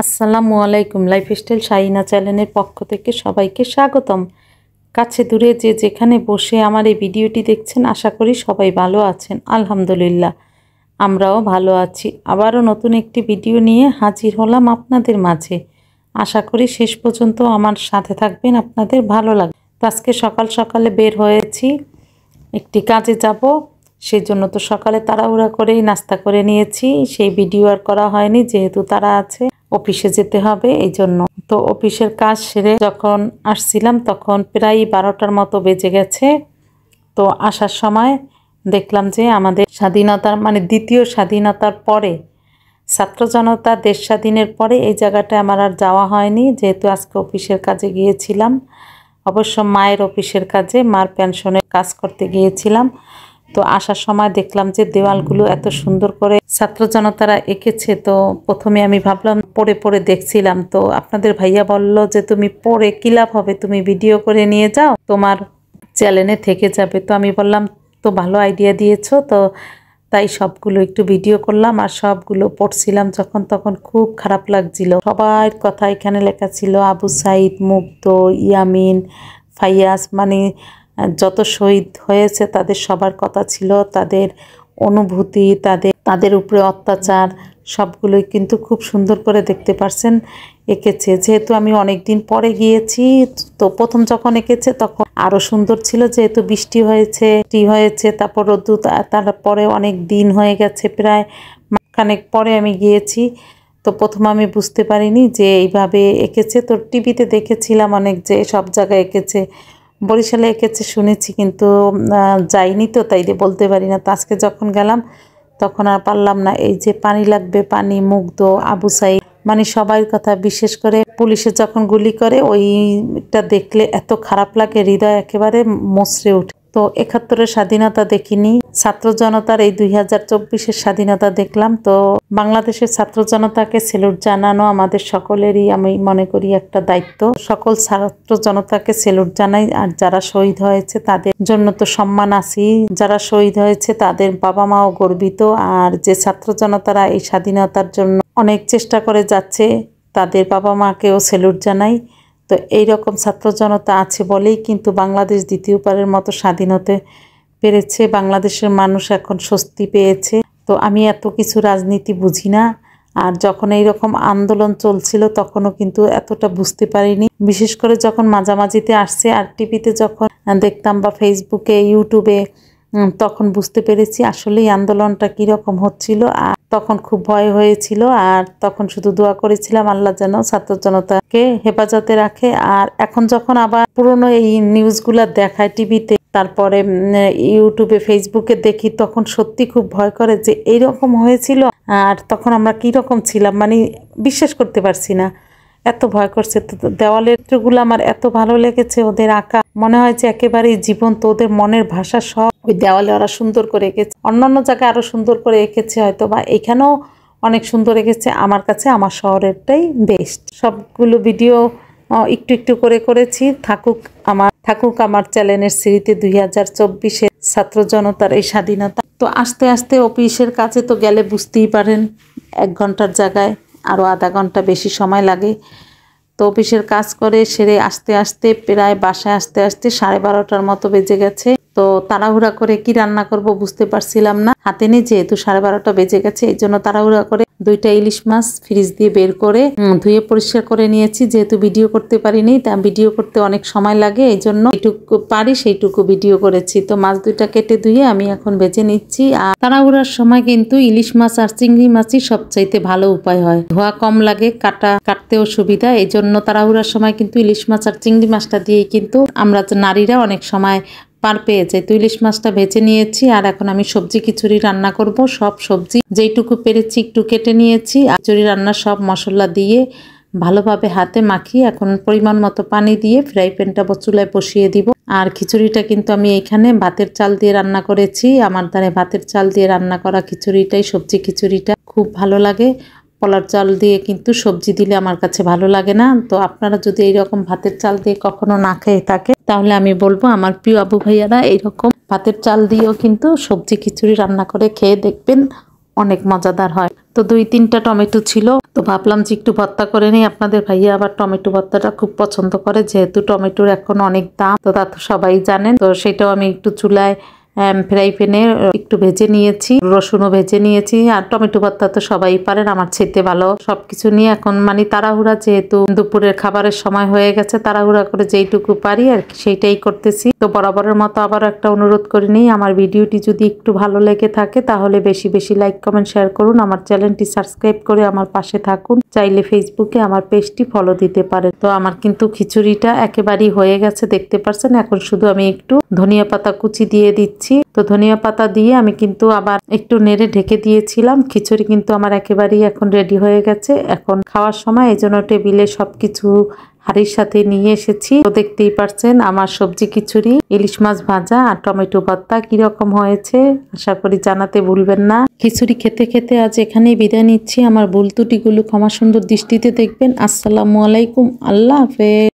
আসসালামু আলাইকুম। লাইফস্টাইল শাহিনা চ্যানেলের পক্ষ থেকে সবাইকে স্বাগতম। কাছে দূরে যে যেখানে বসে আমার এই ভিডিওটি দেখছেন, আশা করি সবাই ভালো আছেন। আলহামদুলিল্লাহ, আমরাও ভালো আছি। আবারও নতুন একটি ভিডিও নিয়ে হাজির হলাম আপনাদের মাঝে। আশা করি শেষ পর্যন্ত আমার সাথে থাকবেন, আপনাদের ভালো লাগবে। তো আজকে সকাল সকালে বের হয়েছি, একটি কাজে যাব। সেজন্য তো সকালে তাড়াহুড়া করেই নাস্তা করে নিয়েছি। সেই ভিডিও আর করা হয়নি, যেহেতু তারা আছে, অফিসে যেতে হবে এই জন্য। তো অফিসের কাজ সেরে যখন আসছিলাম তখন প্রায় 12টার মতো বেজে গেছে। তো আসার সময় দেখলাম যে আমাদের স্বাধীনতার দ্বিতীয় স্বাধীনতার পরে, ছাত্র জনতা দেশ স্বাধীনের পরে এই জায়গাটায় আমার আর যাওয়া হয়নি, যেহেতু আজকে অফিসের কাজে গিয়েছিলাম। অবশ্য মায়ের অফিসের কাজে, মার পেনশনের কাজ করতে গিয়েছিলাম। তো আসার সময় দেখলাম যে দেওয়ালগুলো এত সুন্দর করে ছাত্র জনতারা এঁকেছে। তো প্রথমে আমি ভাবলাম, পড়ে পড়ে দেখছিলাম। তো আপনাদের ভাইয়া বলল যে তুমি পড়ে কি লাভ হবে, তুমি ভিডিও করে নিয়ে যাও, তোমার চ্যানেলে থেকে যাবে। তো আমি বললাম, তো ভালো আইডিয়া দিয়েছো। তো তাই সবগুলো একটু ভিডিও করলাম আর সবগুলো পড়ছিলাম। যখন তখন খুব খারাপ লাগছিল। সবার কথা এখানে লেখা ছিল, আবু সাইদ, মুগ্ধ, ইয়ামিন, ফাইয়াজ, যত শহীদ হয়েছে তাদের সবার কথা ছিল, তাদের অনুভূতি, তাদের উপরে অত্যাচার, সবগুলোই কিন্তু খুব সুন্দর করে দেখতে পারছেন এঁকেছে। যেহেতু আমি অনেক দিন পরে গিয়েছি, তো প্রথম যখন এঁকেছে তখন আরো সুন্দর ছিল, যেহেতু বৃষ্টি হয়েছে, তারপর রোদ্দুর, তারপরে অনেক দিন হয়ে গেছে, প্রায় মাসখানেক পরে আমি গিয়েছি। তো প্রথম আমি বুঝতে পারিনি যে এইভাবে এঁকেছে। তো টিভিতে দেখেছিলাম অনেক, যে সব জায়গায় এঁকেছে, বরিশালে এঁকেছে শুনেছি, কিন্তু যাইনি, তো তাই দিয়ে বলতে পারি না। তো আজকে যখন গেলাম তখন আর পারলাম না। এই যে পানি লাগবে, পানি, মুগ্ধ, আবু সাইদ, সবাই কথা, বিশেষ করে পুলিশে যখন গুলি করে ওইটা দেখলে এত খারাপ লাগে, হৃদয় একেবারে মচড়ে ওঠে। তো 71-এর স্বাধীনতা দেখিনি, ছাত্র জনতার এই 2024-এর স্বাধীনতা দেখলাম। তো বাংলাদেশের ছাত্র জনতাকে স্যালুট জানানো আমাদের সকলেরই, আমি মনে করি, একটা দায়িত্ব। সকল ছাত্র জনতাকে স্যালুট জানাই। আর যারা শহীদ হয়েছে তাদের জন্য তো সম্মান আছেই, যারা শহীদ হয়েছে তাদের বাবা মাও গর্বিত। আর যে ছাত্র জনতারা এই স্বাধীনতার জন্য অনেক চেষ্টা করে যাচ্ছে, তাদের বাবা মাকেও স্যালুট জানাই। তো এইরকম ছাত্র জনতা আছে বলেই কিন্তু বাংলাদেশ দ্বিতীয়বারের মতো স্বাধীন হতে পেরেছে। বাংলাদেশের মানুষ এখন স্বস্তি পেয়েছে। তো আমি এত কিছু রাজনীতি বুঝি না, আর যখন এইরকম আন্দোলন চলছিল তখনও কিন্তু এতটা বুঝতে পারিনি। বিশেষ করে যখন মাঝামাঝিতে আসছে আর টিভিতে যখন দেখতাম বা ফেসবুকে, ইউটিউবে, তখন বুঝতে পেরেছি আসলে এই আন্দোলনটা কীরকম হচ্ছিল। আর তখন খুব ভয় হয়েছিল, আর তখন শুধু দোয়া করেছিলাম আল্লাহ যেন ছাত্র জনতাকে হেফাজতে রাখে। আর এখন যখন আবার পুরনো এই নিউজগুলা দেখায় টিভিতে, তারপরে ইউটিউবে, ফেসবুকে দেখি, তখন সত্যি খুব ভয় করে যে এইরকম হয়েছিল। আর তখন আমরা কীরকম ছিলাম, বিশ্বাস করতে পারছি না, এত ভয় করছে। তো দেওয়ালের চিত্রগুলো আমার এত ভালো লেগেছে, ওদের আঁকা মনে হয় যে একেবারেই জীবন্ত, ওদের মনের ভাষা সব ওই দেওয়ালে ওরা সুন্দর করে এঁকেছে। অন্যান্য জায়গায় আরো সুন্দর করে এঁকেছে হয়তো, বা এখানেও অনেক সুন্দর এঁকেছে। আমার কাছে আমার শহরেরটাই বেস্ট। সবগুলো ভিডিও একটু একটু করে করেছি। থাকুক আমার চ্যানেলের স্মৃতি 2024-এর ছাত্র জনতার এই স্বাধীনতা। তো আস্তে আস্তে অফিসের কাছে তো গেলে বুঝতেই পারেন, 1 ঘন্টার জায়গায় আরও আধা ঘন্টা বেশি সময় লাগে। তো অফিসের কাজ করে সেরে আস্তে আস্তে প্রায় বাসায় আসতে 12:30টার মতো বেজে গেছে। তো তাড়াহুড়া করে কি রান্না করব বুঝতে পারছিলাম না, হাতে নেই, যেহেতু 12:30টা বেজে গেছে। এই জন্য তাড়াহুড়া করে 2টা ইলিশ মাছ ফ্রিজ দিয়ে বের করে ধুয়ে পরিষ্কার করে নিয়েছি। যেহেতু ভিডিও করতে পারিনি, তা ভিডিও করতে অনেক সময় লাগে, এই জন্য এইটুকু পারি সেইটুকু ভিডিও করেছি। তো মাছ 2টা কেটে ধুয়ে আমি এখন ভেজে নিচ্ছি। আর তাড়াহুড়ার সময় কিন্তু ইলিশ মাছ আর চিংড়ি মাছই সবচাইতে ভালো উপায় হয়, ধোয়া কম লাগে, কাটতেও সুবিধা। এই জন্য তাড়াহুড়ার সময় কিন্তু ইলিশ মাছ আর চিংড়ি মাছটা দিয়েই কিন্তু আমরা নারীরা অনেক সময় পার পেয়ে যায়। তো ইলিশ মাছটা ভেজে নিয়েছি, আর এখন আমি সবজি খিচুড়ি রান্না করব। সব সবজি যেইটুকু পেরেছি একটু কেটে নিয়েছি। খিচুড়ি রান্নার সব মশলা দিয়ে ভালোভাবে হাতে মাখিয়ে এখন পরিমাণ মতো পানি দিয়ে ফ্রাই প্যানটা চুলায় বসিয়ে দিব। আর খিচুড়িটা কিন্তু আমি এইখানে ভাতের চাল দিয়ে রান্না করেছি। আমার ধারে ভাতের চাল দিয়ে রান্না করা খিচুড়িটাই, সবজি খিচুড়িটা খুব ভালো লাগে। পোলার চাল দিয়ে কিন্তু সবজি দিলে আমার কাছে ভালো লাগে না। তো আপনারা যদি এইরকম ভাতের চাল দিয়ে কখনো না খেয়ে থাকে, তাহলে আমি বলবো আমার প্রিয় আবু ভাইয়ারা এইরকম ভাতের চাল দিয়েও কিন্তু সবজি খিচুড়ি রান্না করে খেয়ে দেখবেন, অনেক মজাদার হয়। তো 2-3টা টমেটো ছিল, তো ভাবলাম যে একটু ভর্তা করে নিই। আপনাদের ভাইয়া আবার টমেটো ভর্তাটা খুব পছন্দ করে, যেহেতু টমেটোর এখন অনেক দাম, তো তা তো সবাই জানেন। তো সেটাও আমি একটু চুলায় ফ্রাই প্যানে একটু ভেজে নিয়েছি, রসুনও ভেজে নিয়েছি। আর টমেটো ভর্তা তো সবাই পারেন, আমার খেতে ভালো। সবকিছু নিয়ে এখন মানে তাড়াহুড়া, যেহেতু দুপুরের খাবারের সময় হয়ে গেছে, তাড়াহুড়া করে যেইটুকু পারি আর কি সেইটাই করতেছি। তো বরাবরের মতো আবার একটা অনুরোধ করে নিই, আমার ভিডিওটি যদি একটু ভালো লেগে থাকে তাহলে বেশি বেশি লাইক কমেন্ট শেয়ার করুন, আমার চ্যানেলটি সাবস্ক্রাইব করে আমার পাশে থাকুন। চাইলে ফেসবুকে আমার পেজটি ফলো দিতে পারেন। তো আমার কিন্তু খিচুড়িটা একেবারেই হয়ে গেছে, দেখতে পাচ্ছেন। এখন শুধু আমি একটু ধনিয়া পাতা কুচি দিয়ে দিচ্ছি। তো ধনিয়া পাতা দিয়ে আমি কিন্তু আবার একটু নেড়ে ঢেকে দিয়েছিলাম। খিচুড়ি কিন্তু আমার একেবারেই এখন রেডি হয়ে গেছে। এখন খাওয়ার সময় এই জন্য টেবিলে সবকিছু হাঁড়ির সাথে নিয়ে এসেছি। তো দেখতেই পারছেন আমার সবজি খিচুড়ি, ইলিশ মাছ ভাজা আর টমেটো ভর্তা কিরকম হয়েছে আশা করি জানাতে ভুলবেন না। খিচুড়ি খেতে খেতে আজ এখানেই বিদায় নিচ্ছি। আমার ভুল ত্রুটিগুলো ক্ষমা সুন্দর দৃষ্টিতে দেখবেন। আসসালামু আলাইকুম, আল্লাহ হাফেজ।